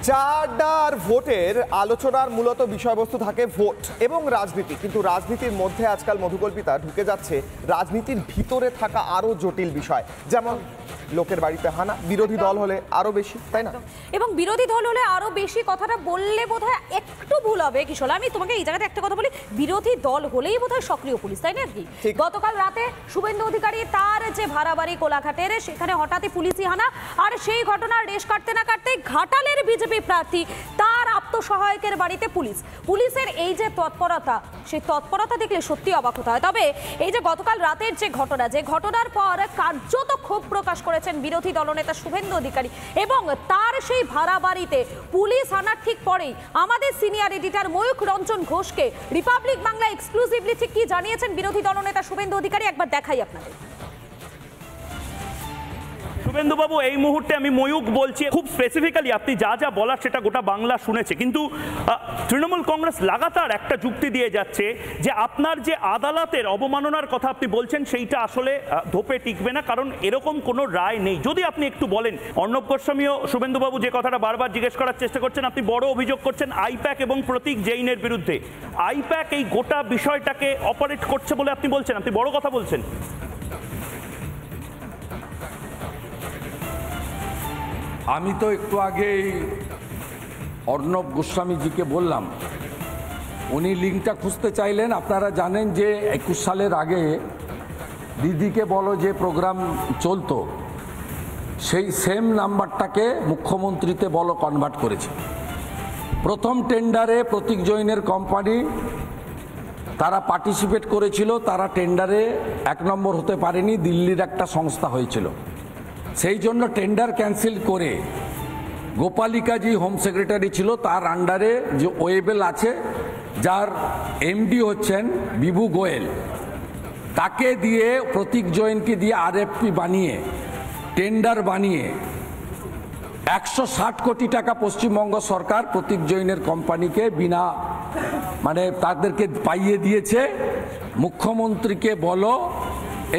চারদার ভোটের আলোচনার মূলত বিষয়বস্তু থাকে ভোট এবং রাজনীতি, কিন্তু রাজনীতির মধ্যে আজকাল মধুকল্পিতা ঢুকে যাচ্ছে রাজনীতির ভিতরে থাকা আরো জটিল বিষয়, যেমন লোকের বাড়িতে হানা। বিরোধী দল হলে আরো বেশি, তাই না? এবং বিরোধী দল হলে আরো বেশি কথাটা বললে বোধহয় একটু ভুল হবে কিশোর। আমি তোমাকে এই জায়গাতে একটা কথা বলি, বিরোধী দল হলেই বোধহয় সক্রিয় পুলিশ, তাই না? কি গতকাল রাতে শুভেন্দু অধিকারী তার যে ভাড়া বাড়ি কোলাঘাটের, সেখানে হঠাৎই পুলিশি হানা, আর সেই ঘটনার রেশ কাটতে না কাটতেই ঘাটালের বিজেপি প্রার্থী তার আত্মসহায়কের বাড়িতে পুলিশের এই যে তৎপরতা, সেই তৎপরতা দেখলে সত্যি অবাক হতে হয়। তবে এই যে গতকাল রাতের যে ঘটনার পর কার্যত ক্ষোভ প্রকাশ করেছেন বিরোধী দলনেতা শুভেন্দু অধিকারী, এবং তার সেই ভাড়া বাড়িতে পুলিশ হানার ঠিক পরেই আমাদের সিনিয়র এডিটর ময়ূখ রঞ্জন ঘোষকে রিপাবলিক বাংলা এক্সক্লুসিভলি ঠিক কি জানিয়েছেন বিরোধী দলনেতা শুভেন্দু অধিকারী, একবার দেখাই আপনাদের। শুভেন্দু বাবু, এই মুহূর্তে আমি ময়ূক বলছি, খুব স্পেসিফিক্যালি আপনি যা যা বলার সেটা গোটা বাংলা শুনেছে, কিন্তু তৃণমূল কংগ্রেস লাগাতার একটা যুক্তি দিয়ে যাচ্ছে যে আপনার যে আদালতের অবমাননার কথা আপনি বলছেন সেইটা আসলে ধোপে টিকবে না, কারণ এরকম কোনো রায় নেই। যদি আপনি একটু বলেন, অর্ণব গোস্বামীও শুভেন্দু বাবু যে কথাটা বারবার জিজ্ঞেস করার চেষ্টা করছেন, আপনি বড় অভিযোগ করছেন আইপ্যাক এবং প্রতীক জৈনের বিরুদ্ধে। আইপ্যাক এই গোটা বিষয়টাকে অপারেট করছে বলে আপনি বলছেন, আপনি বড় কথা বলছেন। আমি তো একটু আগেই অর্ণব গোস্বামীজিকে বললাম, উনি লিঙ্কটা খুঁজতে চাইলেন। আপনারা জানেন যে 21 সালের আগে দিদিকে বলো যে প্রোগ্রাম চলতো, সেই সেম নাম্বারটাকে মুখ্যমন্ত্রীতে বলো কনভার্ট করেছে। প্রথম টেন্ডারে প্রতীক জৈনের কোম্পানি তারা পার্টিসিপেট করেছিল, তারা টেন্ডারে 1 নম্বর হতে পারেনি, দিল্লির একটা সংস্থা হয়েছিল। সেই জন্য টেন্ডার ক্যান্সেল করে গোপালিকাজি হোম সেক্রেটারি ছিল, তার আন্ডারে যে ওয়েবেল আছে, যার এমডি হচ্ছেন বিভু গোয়েল, তাকে দিয়ে প্রতীক জৈনকে দিয়ে আরএফপি বানিয়ে টেন্ডার বানিয়ে 160 কোটি টাকা পশ্চিমবঙ্গ সরকার প্রতীক জৈনের কোম্পানিকে বিনা তাদেরকে পাইয়ে দিয়েছে মুখ্যমন্ত্রীকে বলো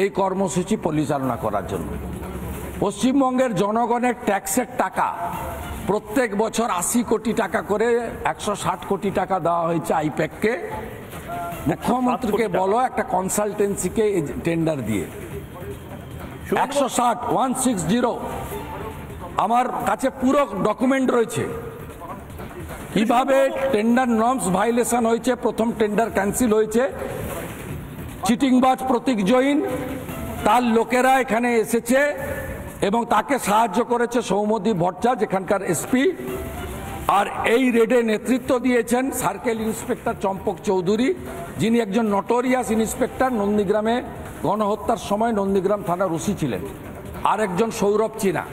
এই কর্মসূচি পরিচালনা করার জন্য। পশ্চিমবঙ্গের জনগণের ট্যাক্সের টাকা প্রত্যেক বছর 80 কোটি টাকা করে 160 কোটি টাকা দেওয়া হয়েছে আইপ্যাককে। মুখ্যমন্ত্রীকে বলো একটা কনসালটেন্সিকে টেন্ডার দিয়ে 160 আমার কাছে পুরো ডকুমেন্ট রয়েছে কিভাবে টেন্ডার নর্মস ভাইলেশন হয়েছে, প্রথম টেন্ডার ক্যান্সেল হয়েছে। চিটিংবাজ প্রতীক জৈন, তার লোকেরা এখানে এসেছে এবং তাকে সাহায্য করেছে সৌম্যদীপ ভট্টাচার্য, যেখানকার এসপি। আর এই রেডে নেতৃত্ব দিয়েছেন সার্কেল ইন্সপেক্টর চম্পক চৌধুরী, যিনি একজন নটোরিয়াস ইন্সপেক্টর, নন্দীগ্রামে গণহত্যার সময় নন্দীগ্রাম থানার ওসি ছিলেন। আর একজন সৌরভ চীনা।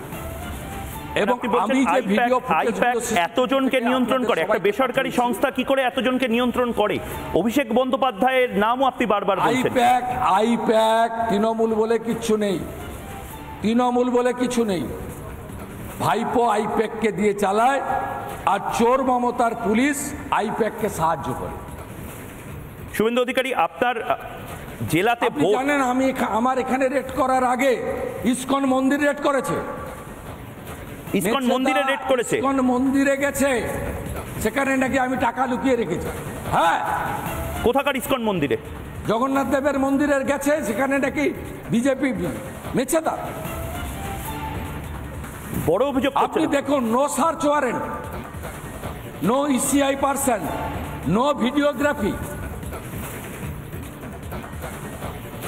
এবং আমি যে ভিডিও এতজনকে নিয়ন্ত্রণ করে একটা বেসরকারি সংস্থা, কি করে এতজনকে নিয়ন্ত্রণ করে? অভিষেক বন্দ্যোপাধ্যায়ের নামও আপনি বারবার বলছেন। আইপ্যাক তৃণমূল বলে কিচ্ছু নেই, তৃণমূল বলে কিছু নেই। ভাইপো আইপ্যাককে দিয়ে চালায়, আর চোর মমতার পুলিশ আইপ্যাককে সাহায্য করে। শুভেন্দু অধিকারী, আপনার জেলাতে জানেন, আমি আমার এখানে রেড করার আগে ইসকন মন্দির রেড করেছে। ইসকন মন্দিরে রেড করেছে, ইসকন মন্দিরে গেছে, সেখানে নাকি আমি টাকা লুকিয়ে রেখেছি। হ্যাঁ, কোথাকার ইসকন মন্দিরে? জগন্নাথ দেবের মন্দিরে গেছে, সেখানে নাকি বিজেপি মেছেদা। বড় অভিযোগ আপনি দেখুন, no search warrant, no ECI person, no videography.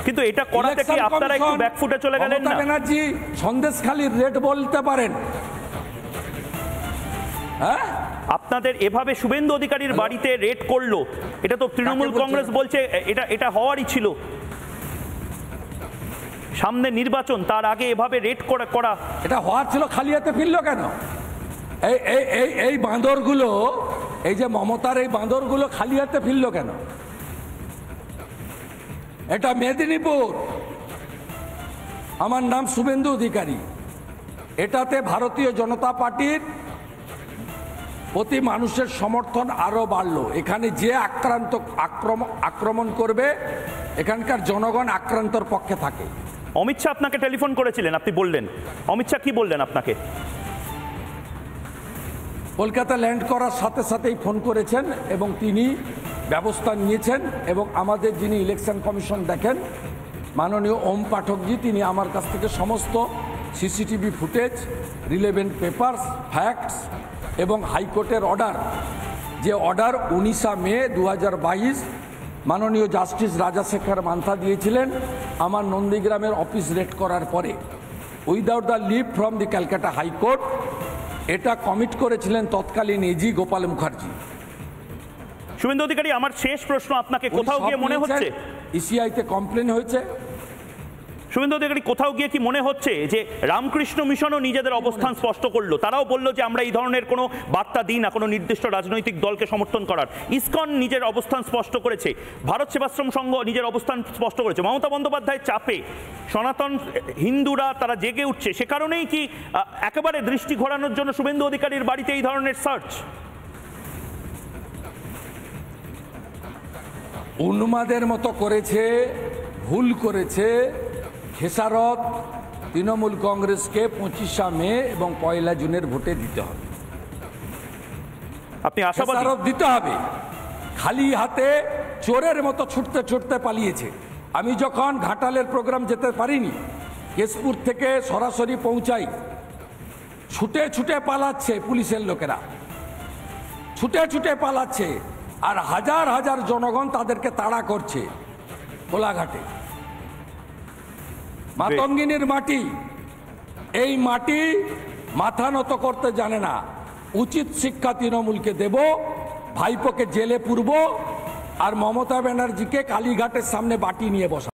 কিন্তু এটা করাতে কি আপনারা একটু ব্যাকফুটে চলে গেলেন না? ব্যানার্জি সন্দেশখালীর রেড বলতে পারেন। হ্যাঁ, আপনাদের এভাবে শুভেন্দু অধিকারীর বাড়িতে রেড করলো, এটা তো তৃণমূল কংগ্রেস বলছে এটা হওয়ারই ছিল। সামনে নির্বাচন, তার আগে এভাবে রেড করা এটা হওয়ার ছিল, খালি হাতে ফিরল কেন? এই বাঁদরগুলো, এই যে মমতার এই বাঁদরগুলো খালি হাতে ফিরল কেন? এটা মেদিনীপুর, আমার নাম শুভেন্দু অধিকারী। এটাতে ভারতীয় জনতা পার্টির প্রতি মানুষের সমর্থন আরো বাড়লো। এখানে যে আক্রমণ করবে, এখানকার জনগণ আক্রান্তর পক্ষে থাকে। অমিত শাহ আপনাকে টেলিফোন করেছিলেন, আপনি বললেন। অমিত শাহ কি বললেন আপনাকে? কলকাতা ল্যান্ড করার সাথে সাথেই ফোন করেছেন এবং তিনি ব্যবস্থা নিয়েছেন এবং আমাদের যিনি ইলেকশন কমিশন দেখেন মাননীয় ওম পাঠকজি তিনি আমার কাছ থেকে সমস্ত CCTV footage, relevant papers, facts এবং হাইকোর্টের অর্ডার, যে অর্ডার 19 মে 2022 মাননীয় জাস্টিস রাজাশেখর মান্থা দিয়েছিলেন আমার নন্দীগ্রামের অফিস রেড করার পরে without the leave from the Calcutta high court, এটা কমিট করেছিলেন তৎকালীন এজি গোপাল মুখার্জি। শুভেন্দু অধিকারী, আমার শেষ প্রশ্ন আপনাকে, কোথাও গিয়ে মনে হচ্ছে ইসিআইতে কমপ্লেন হয়েছে, শুভেন্দু অধিকারী কোথাও গিয়ে কি মনে হচ্ছে যে রামকৃষ্ণ মিশনও নিজেদের অবস্থান স্পষ্ট করলো? তারাও বললো যে আমরা এই ধরনের কোনো বার্তা দিই না কোনো নির্দিষ্ট রাজনৈতিক দলকে সমর্থন করার। ইসকন নিজের অবস্থান স্পষ্ট করেছে, ভারত সেবাশ্রম সংঘ নিজের অবস্থান স্পষ্ট করেছে। মমতা বন্দ্যোপাধ্যায়ের চাপে সনাতন হিন্দুরা তারা জেগে উঠছে, সে কারণেই কি একেবারে দৃষ্টি ঘোরানোর জন্য শুভেন্দু অধিকারীর বাড়িতে এই ধরনের সার্চ? উন্মাদের মতো করেছে, ভুল করেছে। খেসারত তৃণমূল কংগ্রেসকে 25 মে এবং 1 জুনের ভোটে দিতে হবে, আপনি আশাবাদী? খেসারত দিতে হবে। খালি হাতে চোরের মতো ছুটতে ছুটতে পালিয়েছে। আমি যখন ঘাটালের প্রোগ্রাম যেতে পারিনি, কেশপুর থেকে সরাসরি পৌঁছাই, ছুটে ছুটে পালাচ্ছে পুলিশের লোকেরা, ছুটে ছুটে পালাচ্ছে, আর হাজার হাজার জনগণ তাদেরকে তাড়া করছে কোলাঘাটে। মাতঙ্গিনীর মাটি, এই মাটি মাথা নত করতে জানে না। উচিত শিক্ষা তৃণমূলকে দেব, ভাইপোকে জেলে পুরব, আর মমতা ব্যানার্জিকে কালীঘাটের সামনে বাটি নিয়ে বসাবো।